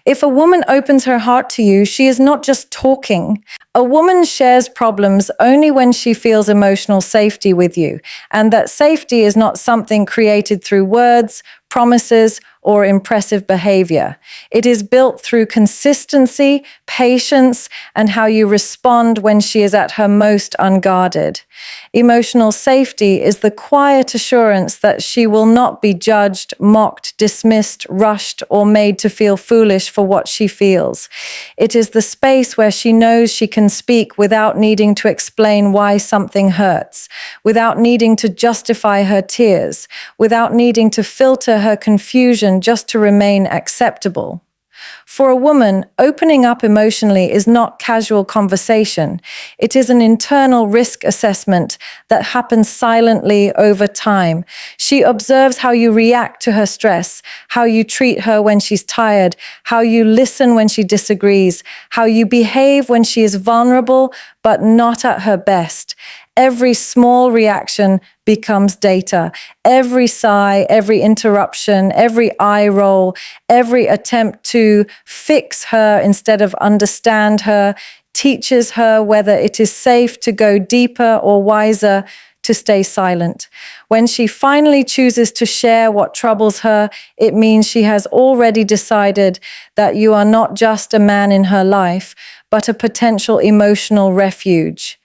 If a woman opens her heart to you, she is not just talking. A woman shares problems only when she feels emotional safety with you, and that safety is not something created through words, promises, or impressive behavior. It is built through consistency, patience, and how you respond when she is at her most unguarded. Emotional safety is the quiet assurance that she will not be judged, mocked, dismissed, rushed, or made to feel foolish for what she feels. It is the space where she knows she can speak without needing to explain why something hurts, without needing to justify her tears, without needing to filter her confusion just to remain acceptable. For a woman, opening up emotionally is not casual conversation. It is an internal risk assessment that happens silently over time. She observes how you react to her stress, how you treat her when she's tired, how you listen when she disagrees, how you behave when she is vulnerable but not at her best. Every small reaction becomes data. Every sigh, every interruption, every eye roll, every attempt to fix her instead of understand her teaches her whether it is safe to go deeper or wiser to stay silent. When she finally chooses to share what troubles her, it means she has already decided that you are not just a man in her life, but a potential emotional refuge.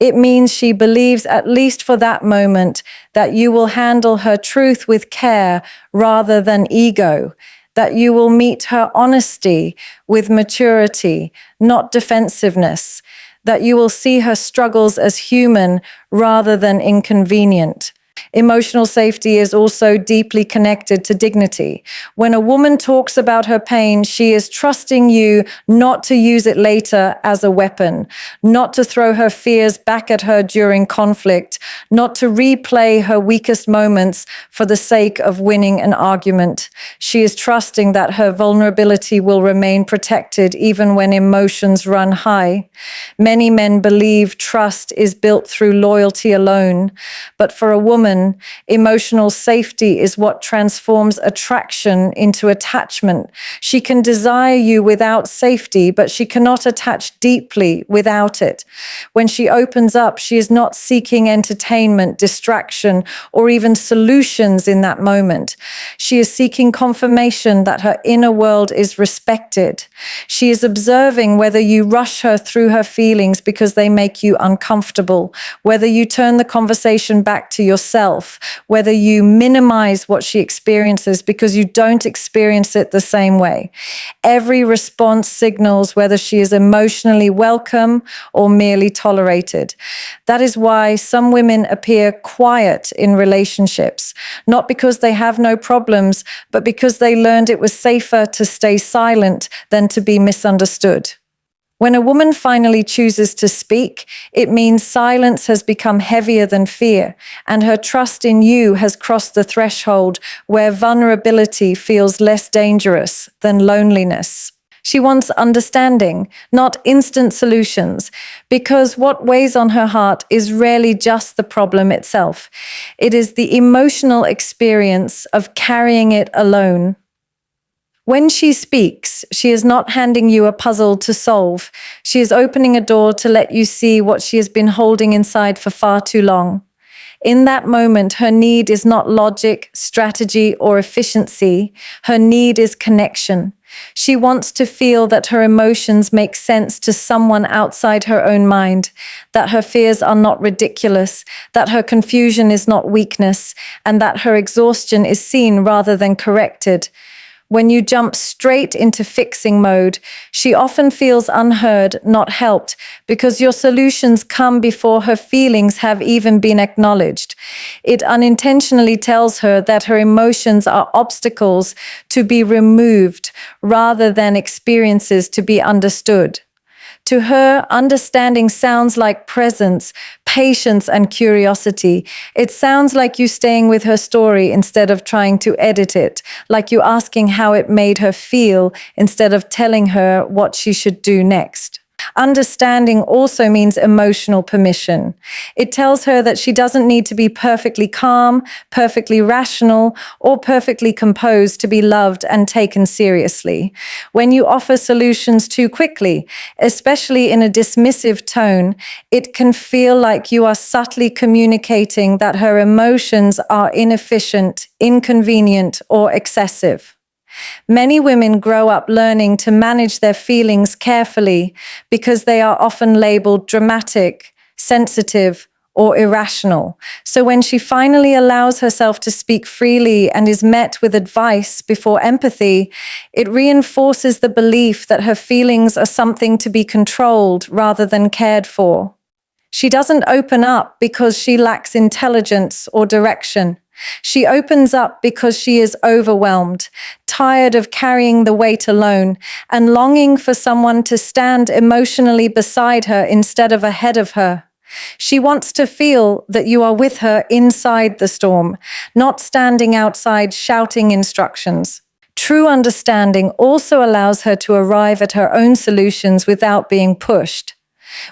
It means she believes, at least for that moment, that you will handle her truth with care rather than ego, that you will meet her honesty with maturity, not defensiveness, that you will see her struggles as human rather than inconvenient. Emotional safety is also deeply connected to dignity. When a woman talks about her pain, she is trusting you not to use it later as a weapon, not to throw her fears back at her during conflict, not to replay her weakest moments for the sake of winning an argument. She is trusting that her vulnerability will remain protected even when emotions run high. Many men believe trust is built through loyalty alone, but for a woman, emotional safety is what transforms attraction into attachment. She can desire you without safety, but she cannot attach deeply without it. When she opens up, she is not seeking entertainment, distraction, or even solutions in that moment. She is seeking confirmation that her inner world is respected. She is observing whether you rush her through her feelings because they make you uncomfortable, whether you turn the conversation back to yourself, whether you minimize what she experiences because you don't experience it the same way. Every response signals whether she is emotionally welcome or merely tolerated. That is why some women appear quiet in relationships, not because they have no problems, but because they learned it was safer to stay silent than to be misunderstood. When a woman finally chooses to speak, it means silence has become heavier than fear, and her trust in you has crossed the threshold where vulnerability feels less dangerous than loneliness. She wants understanding, not instant solutions, because what weighs on her heart is rarely just the problem itself. It is the emotional experience of carrying it alone. When she speaks, she is not handing you a puzzle to solve. She is opening a door to let you see what she has been holding inside for far too long. In that moment, her need is not logic, strategy, or efficiency. Her need is connection. She wants to feel that her emotions make sense to someone outside her own mind, that her fears are not ridiculous, that her confusion is not weakness, and that her exhaustion is seen rather than corrected. When you jump straight into fixing mode, she often feels unheard, not helped, because your solutions come before her feelings have even been acknowledged. It unintentionally tells her that her emotions are obstacles to be removed rather than experiences to be understood. To her, understanding sounds like presence, patience, and curiosity. It sounds like you staying with her story instead of trying to edit it, like you asking how it made her feel instead of telling her what she should do next. Understanding also means emotional permission. It tells her that she doesn't need to be perfectly calm, perfectly rational, or perfectly composed to be loved and taken seriously. When you offer solutions too quickly, especially in a dismissive tone, it can feel like you are subtly communicating that her emotions are inefficient, inconvenient, or excessive. Many women grow up learning to manage their feelings carefully because they are often labeled dramatic, sensitive, or irrational. So when she finally allows herself to speak freely and is met with advice before empathy, it reinforces the belief that her feelings are something to be controlled rather than cared for. She doesn't open up because she lacks intelligence or direction. She opens up because she is overwhelmed, tired of carrying the weight alone, and longing for someone to stand emotionally beside her instead of ahead of her. She wants to feel that you are with her inside the storm, not standing outside shouting instructions. True understanding also allows her to arrive at her own solutions without being pushed.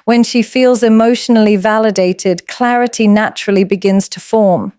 When she feels emotionally validated, clarity naturally begins to form.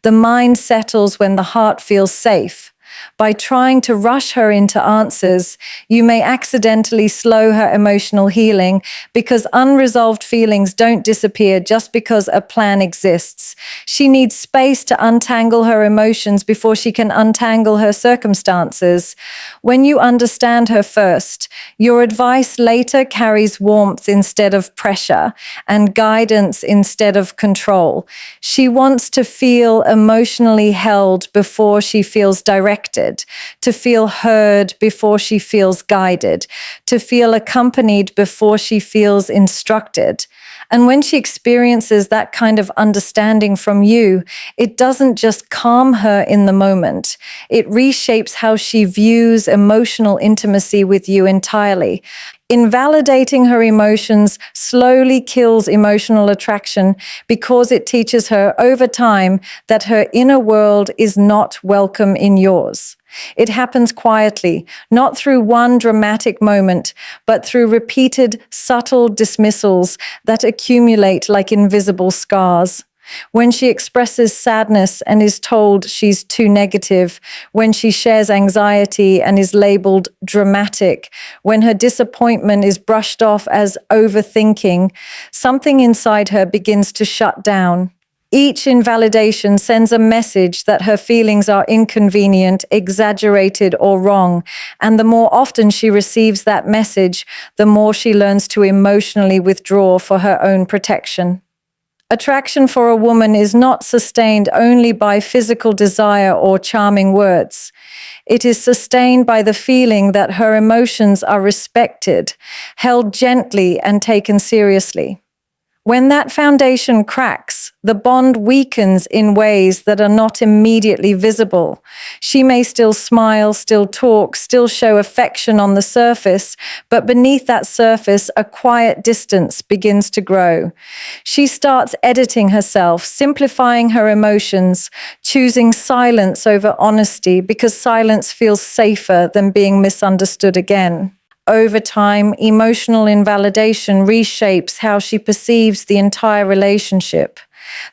The mind settles when the heart feels safe. By trying to rush her into answers, you may accidentally slow her emotional healing because unresolved feelings don't disappear just because a plan exists. She needs space to untangle her emotions before she can untangle her circumstances. When you understand her first, your advice later carries warmth instead of pressure and guidance instead of control. She wants to feel emotionally held before she feels directed, to feel heard before she feels guided, to feel accompanied before she feels instructed. And when she experiences that kind of understanding from you, it doesn't just calm her in the moment. It reshapes how she views emotional intimacy with you entirely. Invalidating her emotions slowly kills emotional attraction because it teaches her over time that her inner world is not welcome in yours. It happens quietly, not through one dramatic moment, but through repeated, subtle dismissals that accumulate like invisible scars. When she expresses sadness and is told she's too negative, when she shares anxiety and is labeled dramatic, when her disappointment is brushed off as overthinking, something inside her begins to shut down. Each invalidation sends a message that her feelings are inconvenient, exaggerated, or wrong. And the more often she receives that message, the more she learns to emotionally withdraw for her own protection. Attraction for a woman is not sustained only by physical desire or charming words. It is sustained by the feeling that her emotions are respected, held gently, and taken seriously. When that foundation cracks, the bond weakens in ways that are not immediately visible. She may still smile, still talk, still show affection on the surface, but beneath that surface, a quiet distance begins to grow. She starts editing herself, simplifying her emotions, choosing silence over honesty because silence feels safer than being misunderstood again. Over time, emotional invalidation reshapes how she perceives the entire relationship.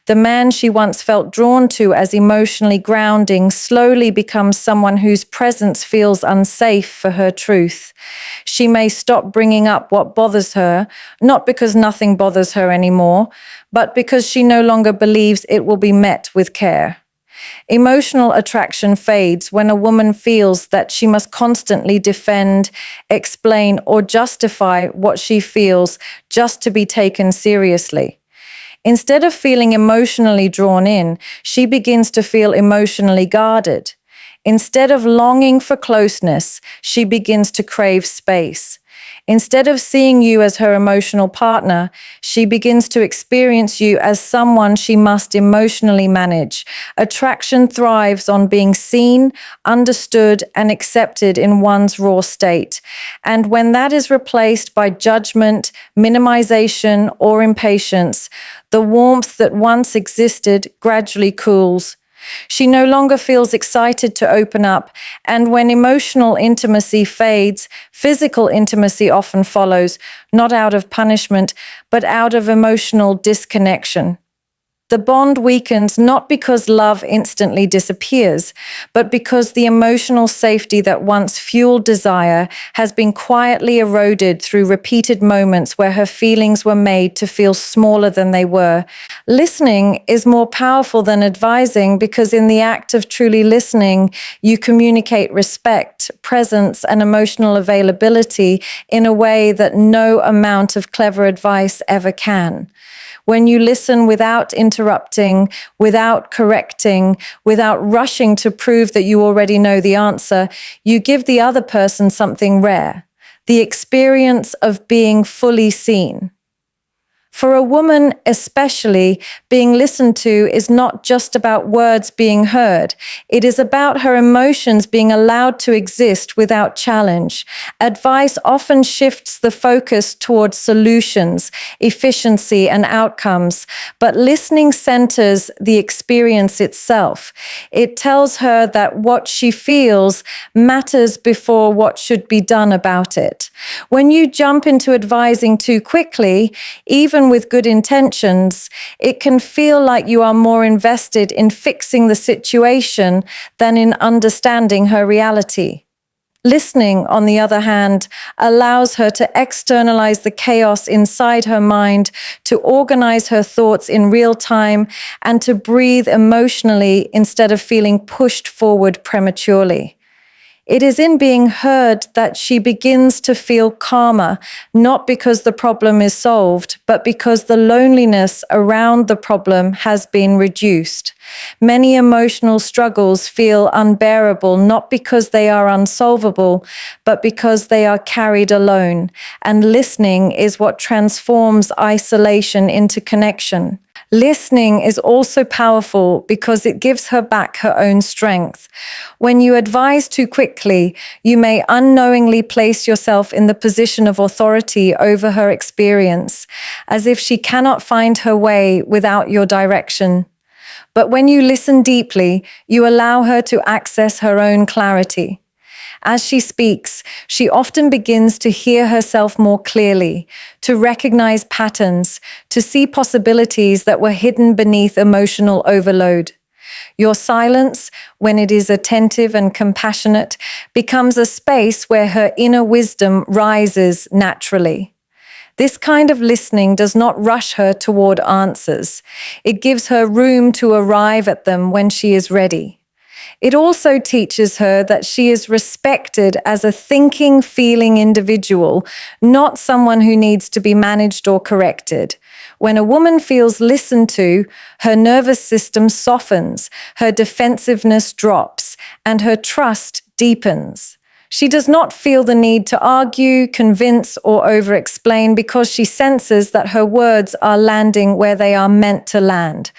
The man she once felt drawn to as emotionally grounding slowly becomes someone whose presence feels unsafe for her truth. She may stop bringing up what bothers her, not because nothing bothers her anymore, but because she no longer believes it will be met with care. Emotional attraction fades when a woman feels that she must constantly defend, explain, or justify what she feels just to be taken seriously. Instead of feeling emotionally drawn in, she begins to feel emotionally guarded. Instead of longing for closeness, she begins to crave space. Instead of seeing you as her emotional partner, she begins to experience you as someone she must emotionally manage. Attraction thrives on being seen, understood, and accepted in one's raw state. And when that is replaced by judgment, minimization, or impatience, the warmth that once existed gradually cools. She no longer feels excited to open up, and when emotional intimacy fades, physical intimacy often follows, not out of punishment, but out of emotional disconnection. The bond weakens not because love instantly disappears, but because the emotional safety that once fueled desire has been quietly eroded through repeated moments where her feelings were made to feel smaller than they were. Listening is more powerful than advising because in the act of truly listening, you communicate respect, presence, and emotional availability in a way that no amount of clever advice ever can. When you listen without interrupting, without correcting, without rushing to prove that you already know the answer, you give the other person something rare, the experience of being fully seen. For a woman especially, being listened to is not just about words being heard. It is about her emotions being allowed to exist without challenge. Advice often shifts the focus towards solutions, efficiency, and outcomes, but listening centers the experience itself. It tells her that what she feels matters before what should be done about it. When you jump into advising too quickly, even with good intentions, it can feel like you are more invested in fixing the situation than in understanding her reality. Listening, on the other hand, allows her to externalize the chaos inside her mind, to organize her thoughts in real time, and to breathe emotionally instead of feeling pushed forward prematurely. It is in being heard that she begins to feel calmer, not because the problem is solved, but because the loneliness around the problem has been reduced. Many emotional struggles feel unbearable, not because they are unsolvable, but because they are carried alone. And listening is what transforms isolation into connection. Listening is also powerful because it gives her back her own strength. When you advise too quickly, you may unknowingly place yourself in the position of authority over her experience, as if she cannot find her way without your direction. But when you listen deeply, you allow her to access her own clarity. As she speaks, she often begins to hear herself more clearly, to recognize patterns, to see possibilities that were hidden beneath emotional overload. Your silence, when it is attentive and compassionate, becomes a space where her inner wisdom rises naturally. This kind of listening does not rush her toward answers. It gives her room to arrive at them when she is ready. It also teaches her that she is respected as a thinking, feeling individual, not someone who needs to be managed or corrected. When a woman feels listened to, her nervous system softens, her defensiveness drops, and her trust deepens. She does not feel the need to argue, convince, or over-explain because she senses that her words are landing where they are meant to land.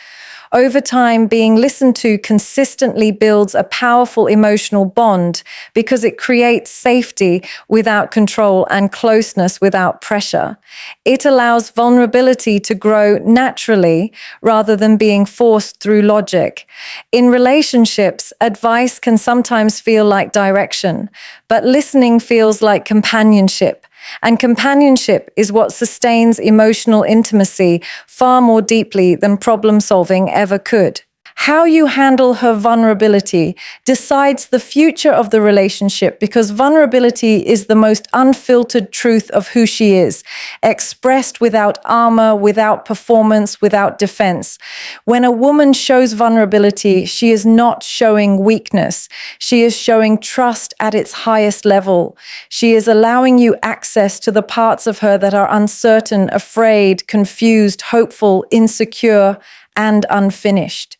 Over time, being listened to consistently builds a powerful emotional bond because it creates safety without control and closeness without pressure. It allows vulnerability to grow naturally rather than being forced through logic. In relationships, advice can sometimes feel like direction, but listening feels like companionship. And companionship is what sustains emotional intimacy far more deeply than problem solving ever could. How you handle her vulnerability decides the future of the relationship because vulnerability is the most unfiltered truth of who she is, expressed without armor, without performance, without defense. When a woman shows vulnerability, she is not showing weakness. She is showing trust at its highest level. She is allowing you access to the parts of her that are uncertain, afraid, confused, hopeful, insecure, and unfinished.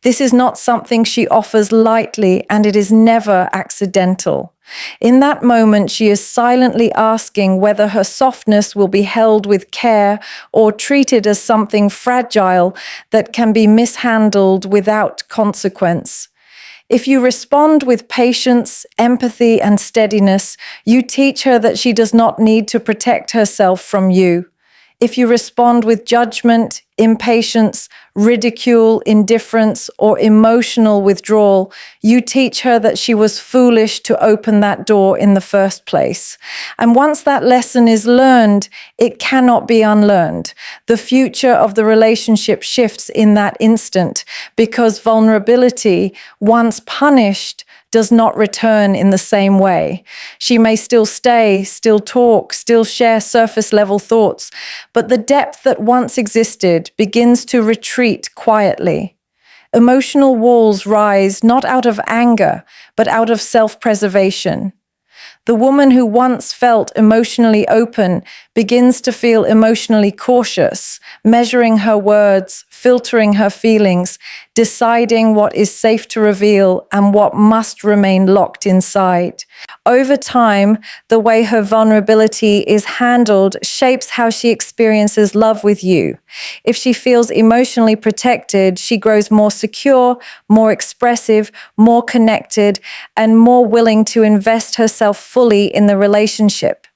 This is not something she offers lightly, and it is never accidental. In that moment, she is silently asking whether her softness will be held with care or treated as something fragile that can be mishandled without consequence. If you respond with patience, empathy, and steadiness, you teach her that she does not need to protect herself from you. If you respond with judgment, impatience, ridicule, indifference, or emotional withdrawal, you teach her that she was foolish to open that door in the first place. And once that lesson is learned, it cannot be unlearned. The future of the relationship shifts in that instant because vulnerability, once punished, does not return in the same way. She may still stay, still talk, still share surface level thoughts, but the depth that once existed begins to retreat quietly. Emotional walls rise not out of anger, but out of self-preservation. The woman who once felt emotionally open begins to feel emotionally cautious, measuring her words, filtering her feelings, deciding what is safe to reveal and what must remain locked inside. Over time, the way her vulnerability is handled shapes how she experiences love with you. If she feels emotionally protected, she grows more secure, more expressive, more connected, and more willing to invest herself fully in the relationship.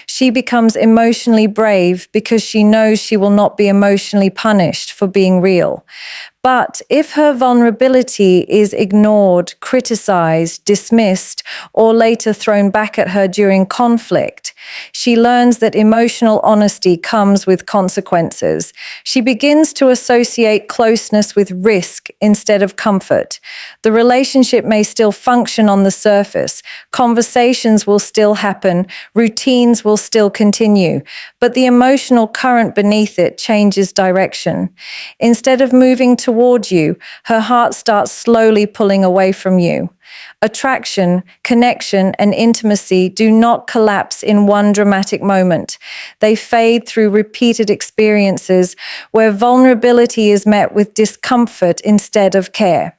She becomes emotionally brave because she knows she will not be emotionally punished for being real. But if her vulnerability is ignored, criticized, dismissed, or later thrown back at her during conflict, she learns that emotional honesty comes with consequences. She begins to associate closeness with risk instead of comfort. The relationship may still function on the surface. Conversations will still happen. Routines will still continue. But the emotional current beneath it changes direction. Instead of moving toward you, her heart starts slowly pulling away from you. Attraction, connection, and intimacy do not collapse in one dramatic moment. They fade through repeated experiences where vulnerability is met with discomfort instead of care.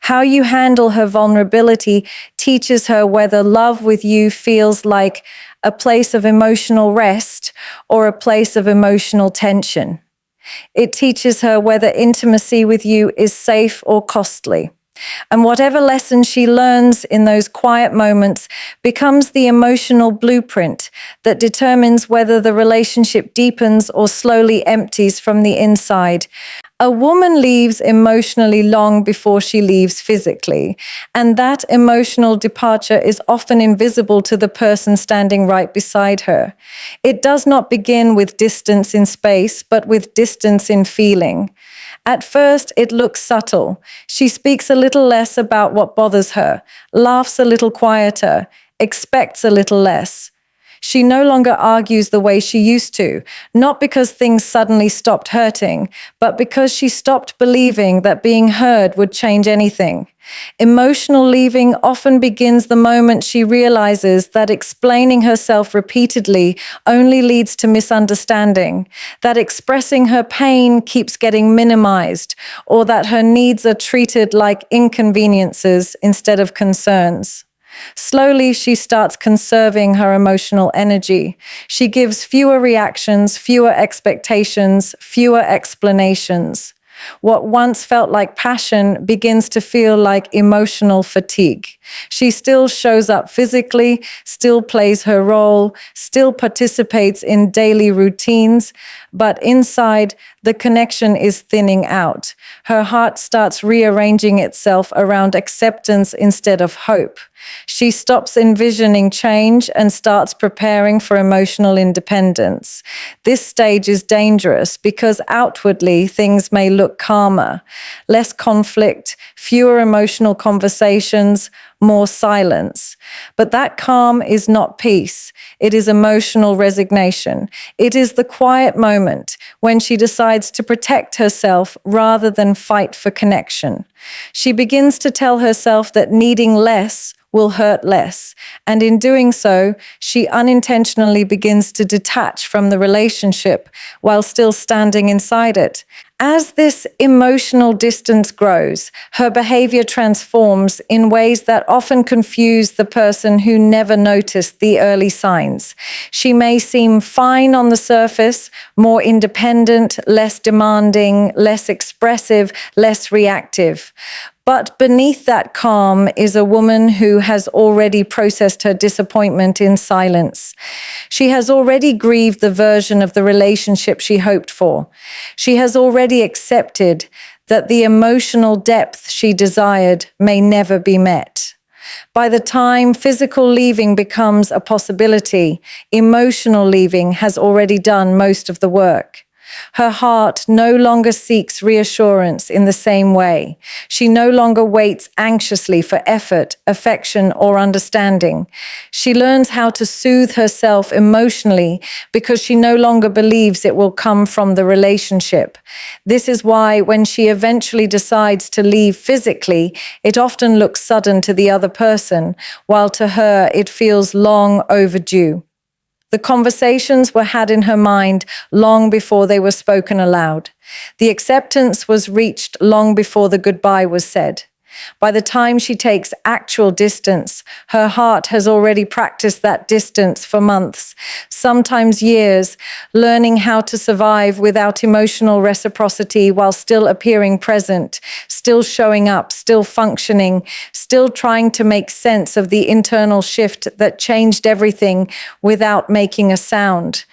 How you handle her vulnerability teaches her whether love with you feels like a place of emotional rest or a place of emotional tension. It teaches her whether intimacy with you is safe or costly. And whatever lesson she learns in those quiet moments becomes the emotional blueprint that determines whether the relationship deepens or slowly empties from the inside. A woman leaves emotionally long before she leaves physically, and that emotional departure is often invisible to the person standing right beside her. It does not begin with distance in space, but with distance in feeling. At first, it looks subtle. She speaks a little less about what bothers her, laughs a little quieter, expects a little less. She no longer argues the way she used to, not because things suddenly stopped hurting, but because she stopped believing that being heard would change anything. Emotional leaving often begins the moment she realizes that explaining herself repeatedly only leads to misunderstanding, that expressing her pain keeps getting minimized, or that her needs are treated like inconveniences instead of concerns. Slowly, she starts conserving her emotional energy. She gives fewer reactions, fewer expectations, fewer explanations. What once felt like passion begins to feel like emotional fatigue. She still shows up physically, still plays her role, still participates in daily routines, but inside, the connection is thinning out. Her heart starts rearranging itself around acceptance instead of hope. She stops envisioning change and starts preparing for emotional independence. This stage is dangerous because outwardly things may look calmer, less conflict, fewer emotional conversations, more silence. But that calm is not peace. It is emotional resignation. It is the quiet moment when she decides to protect herself rather than fight for connection. She begins to tell herself that needing less will hurt less. And in doing so, she unintentionally begins to detach from the relationship while still standing inside it. As this emotional distance grows, her behavior transforms in ways that often confuse the person who never noticed the early signs. She may seem fine on the surface, more independent, less demanding, less expressive, less reactive. But beneath that calm is a woman who has already processed her disappointment in silence. She has already grieved the version of the relationship she hoped for. She has already accepted that the emotional depth she desired may never be met. By the time physical leaving becomes a possibility, emotional leaving has already done most of the work. Her heart no longer seeks reassurance in the same way. She no longer waits anxiously for effort, affection, or understanding. She learns how to soothe herself emotionally because she no longer believes it will come from the relationship. This is why when she eventually decides to leave physically, it often looks sudden to the other person, while to her it feels long overdue. The conversations were had in her mind long before they were spoken aloud. The acceptance was reached long before the goodbye was said. By the time she takes actual distance, her heart has already practiced that distance for months, sometimes years, learning how to survive without emotional reciprocity while still appearing present, still showing up, still functioning, still trying to make sense of the internal shift that changed everything without making a sound.